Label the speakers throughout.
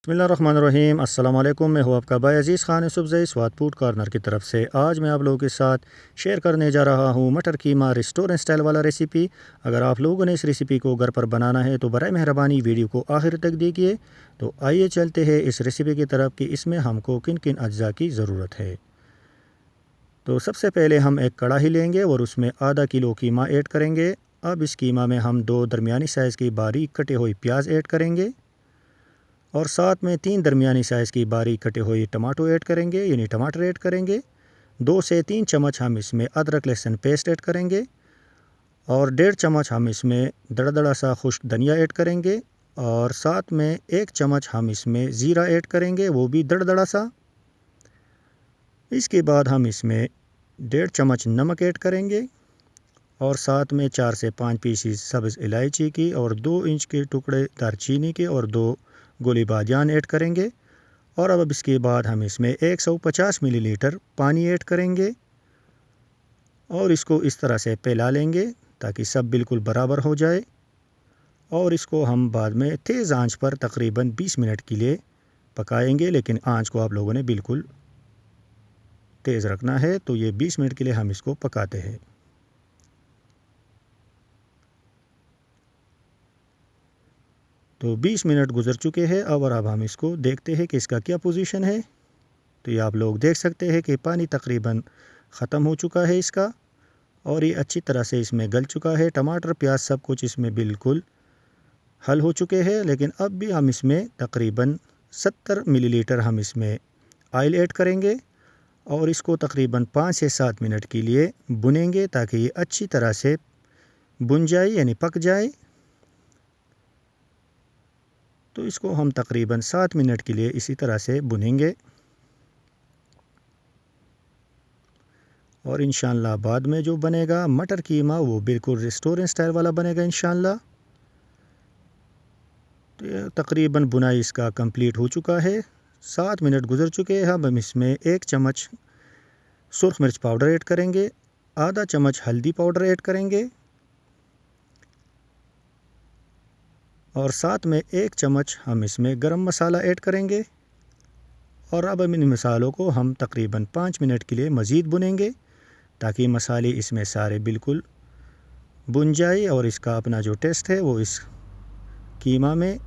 Speaker 1: बिस्मिल्लाहिर्रहमानिर्रहीम। अस्सलाम वालेकुम। मैं हूँ आपका भाई अजीज़ खान यूसुफ़ज़ई स्वाद फूड कॉर्नर की तरफ से। आज मैं आप लोगों के साथ शेयर करने जा रहा हूँ मटर कीमा रेस्टोरेंट स्टाइल वाला रेसिपी। अगर आप लोगों ने इस रेसिपी को घर पर बनाना है तो बराए मेहरबानी वीडियो को आखिर तक देखिए। तो आइए चलते हैं इस रेसिपी की तरफ कि इसमें हमको किन किन अज्जा की ज़रूरत है। तो सबसे पहले हम एक कढ़ाई लेंगे और उसमें आधा किलो कीमा ऐड करेंगे। अब इस कीमा में हम 2 दरमियानी साइज़ की बारीक कटे हुए प्याज ऐड करेंगे और साथ में 3 दरमियानी साइज़ की बारीक कटे हुए टमाटो ऐड करेंगे, यानी टमाटर ऐड करेंगे। 2 से 3 चम्मच हम इसमें अदरक लहसुन पेस्ट ऐड करेंगे और 1.5 चम्मच हम इसमें दड़ा सा खुश्क धनिया ऐड करेंगे और साथ में 1 चम्मच हम इसमें ज़ीरा ऐड करेंगे, वो भी दड़ा सा। इसके बाद हम इसमें 1.5 चम्मच नमक ऐड करेंगे और साथ में 4 से 5 पीसीस सब्ज़ इलायची की और 2 इंच के टुकड़े दालचीनी के और 2 गोली बादियान ऐड करेंगे। और अब इसके बाद हम इसमें 150 मिलीलीटर पानी ऐड करेंगे और इसको इस तरह से फैला लेंगे ताकि सब बिल्कुल बराबर हो जाए। और इसको हम बाद में तेज़ आंच पर तकरीबन 20 मिनट के लिए पकाएंगे, लेकिन आंच को आप लोगों ने बिल्कुल तेज़ रखना है। तो ये 20 मिनट के लिए हम इसको पकाते हैं। तो 20 मिनट गुजर चुके हैं और अब हम इसको देखते हैं कि इसका क्या पोजीशन है। तो ये आप लोग देख सकते हैं कि पानी तकरीबन ख़त्म हो चुका है इसका और ये अच्छी तरह से इसमें गल चुका है। टमाटर प्याज सब कुछ इसमें बिल्कुल हल हो चुके हैं, लेकिन अब भी हम इसमें तकरीबन 70 मिलीलीटर हम इसमें ऑयल ऐड करेंगे और इसको तकरीबन 5 से 7 मिनट के लिए भुनेंगे ताकि ये अच्छी तरह से भुन जाए, यानी पक जाए। तो इसको हम तकरीबन 7 मिनट के लिए इसी तरह से भुनेंगे और इंशाअल्लाह बाद में जो बनेगा मटर कीमा वो बिल्कुल रेस्टोरेंट स्टाइल वाला बनेगा इंशाअल्लाह। तो ये तकरीबन बुनाई इसका कंप्लीट हो चुका है। 7 मिनट गुजर चुके हैं। हम इसमें 1 चम्मच सुरख मिर्च पाउडर ऐड करेंगे, आधा चम्मच हल्दी पाउडर ऐड करेंगे और साथ में 1 चम्मच हम इसमें गरम मसाला ऐड करेंगे। और अब इन मसालों को हम तकरीबन 5 मिनट के लिए मज़ीद भुनेंगे ताकि मसाले इसमें सारे बिल्कुल भुन जाए और इसका अपना जो टेस्ट है वो इस कीमा में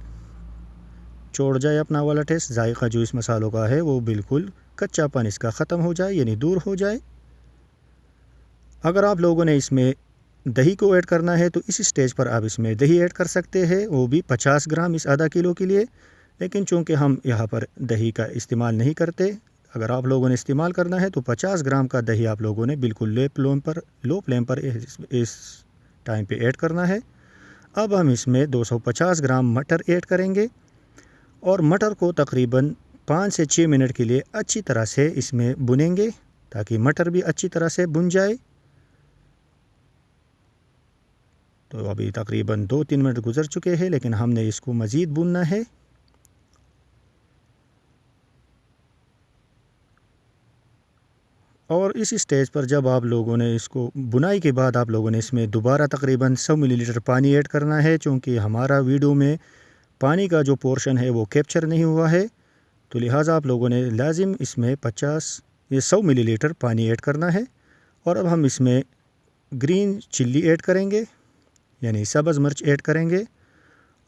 Speaker 1: छोड़ जाए, अपना वाला टेस्ट, जायका जो इस मसालों का है वो बिल्कुल कच्चापन इसका ख़त्म हो जाए, यानी दूर हो जाए। अगर आप लोगों ने इसमें दही को ऐड करना है तो इस स्टेज पर आप इसमें दही ऐड कर सकते हैं, वो भी 50 ग्राम इस आधा किलो के लिए। लेकिन चूँकि हम यहाँ पर दही का इस्तेमाल नहीं करते, अगर आप लोगों ने इस्तेमाल करना है तो 50 ग्राम का दही आप लोगों ने बिल्कुल लो फ्लेम पर इस टाइम पे ऐड करना है। अब हम इसमें 250 ग्राम मटर ऐड करेंगे और मटर को तकरीबन 5 से 6 मिनट के लिए अच्छी तरह से इसमें भुनेंगे ताकि मटर भी अच्छी तरह से भुन जाए। तो अभी तकरीबन 2-3 मिनट गुजर चुके हैं, लेकिन हमने इसको मज़ीद भूनना है। और इस स्टेज पर जब आप लोगों ने इसको बुनाई के बाद आप लोगों ने इसमें दोबारा तकरीबन 100 मिलीलीटर पानी ऐड करना है, चूँकि हमारा वीडियो में पानी का जो पोर्शन है वो कैप्चर नहीं हुआ है। तो लिहाजा आप लोगों ने लाजिम इसमें 100 मिलीलीटर पानी ऐड करना है। और अब हम इसमें ग्रीन चिल्ली ऐड करेंगे, यानी सब्ज़ मिर्च ऐड करेंगे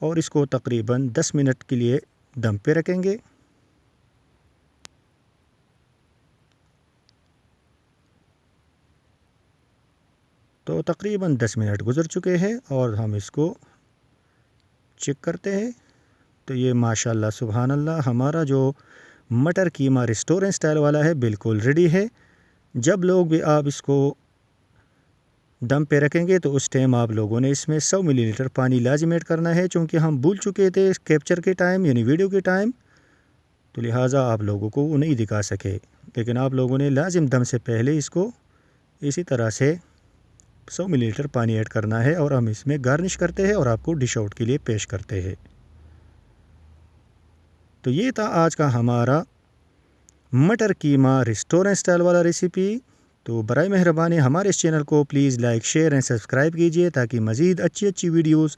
Speaker 1: और इसको तकरीबन 10 मिनट के लिए दम पे रखेंगे। तो तकरीबन 10 मिनट गुजर चुके हैं और हम इसको चेक करते हैं। तो ये माशाल्लाह सुभान अल्लाह हमारा जो मटर कीमा रेस्टोरेंट स्टाइल वाला है बिल्कुल रेडी है। जब लोग भी आप इसको दम पे रखेंगे तो उस टाइम आप लोगों ने इसमें 100 मिलीलीटर पानी लाजिम ऐड करना है, चूँकि हम भूल चुके थे कैप्चर के टाइम, यानी वीडियो के टाइम, तो लिहाजा आप लोगों को वो नहीं दिखा सके। लेकिन आप लोगों ने लाजिम दम से पहले इसको इसी तरह से 100 मिलीलीटर पानी ऐड करना है और हम इसमें गार्निश करते हैं और आपको डिश आउट के लिए पेश करते हैं। तो ये था आज का हमारा मटर कीमा रेस्टोरेंट स्टाइल वाला रेसिपी। तो बराए मेहरबानी हमारे इस चैनल को please like share and subscribe कीजिए ताकि मज़ीद अच्छी वीडियोस